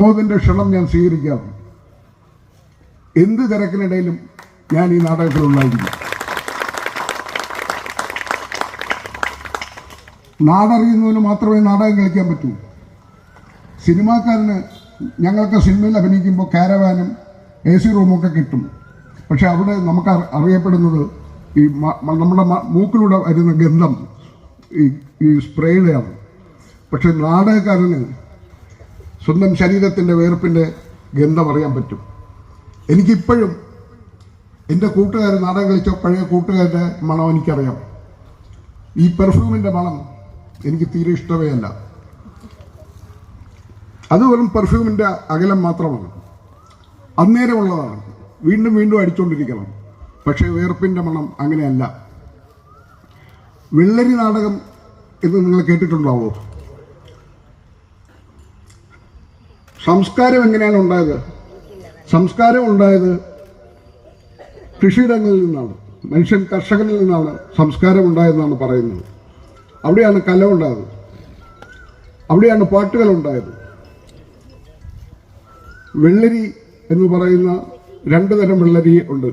വിനോദിന്റെ ക്ഷണം ഞാൻ സ്വീകരിക്കാം. എന്ത് തിരക്കിനിടയിലും ഞാൻ ഈ നാടകത്തിലുണ്ടായിരിക്കും. നാടറിയുന്നതിന് മാത്രമേ നാടകം കളിക്കാൻ പറ്റൂ. സിനിമാക്കാരന് ഞങ്ങൾക്ക് സിനിമയിൽ അഭിനയിക്കുമ്പോൾ കാരവാനും AC റൂമൊക്കെ കിട്ടും. പക്ഷെ അവിടെ നമുക്ക് അറിയപ്പെടുന്നത് ഈ നമ്മുടെ മൂക്കിലൂടെ വരുന്ന ഗന്ധം ഈ സ്പ്രേയുടെയാണ്. പക്ഷെ നാടകക്കാരന് സ്വന്തം ശരീരത്തിൻ്റെ വേർപ്പിൻ്റെ ഗന്ധം അറിയാൻ പറ്റും. എനിക്കിപ്പോഴും എൻ്റെ കൂട്ടുകാർ നാടകം കളിച്ച പഴയ കൂട്ടുകാരുടെ മണം എനിക്കറിയാം. ഈ പെർഫ്യൂമിൻ്റെ മണം എനിക്ക് തീരെ ഇഷ്ടമേ അല്ല. അത് വെറും പെർഫ്യൂമിൻ്റെ അകലം മാത്രമാണ്, അന്നേരമുള്ളതാണ്, വീണ്ടും വീണ്ടും അടിച്ചുകൊണ്ടിരിക്കണം. പക്ഷേ വേർപ്പിൻ്റെ മണം അങ്ങനെയല്ല. വെള്ളരി നാടകം എന്ന് നിങ്ങൾ കേട്ടിട്ടുണ്ടാവോ? സംസ്കാരം എങ്ങനെയാണ് ഉണ്ടായത്? സംസ്കാരം ഉണ്ടായത് കൃഷിയിടങ്ങളിൽ നിന്നാണ്. മനുഷ്യൻ കർഷകനിൽ നിന്നാണ് സംസ്കാരം ഉണ്ടായതെന്നാണ് പറയുന്നത്. അവിടെയാണ് കല ഉണ്ടായത്, അവിടെയാണ് പാട്ടുകൾ ഉണ്ടായത്. വെള്ളരി എന്ന് പറയുന്ന 2 തരം വെള്ളരി ഉണ്ട്.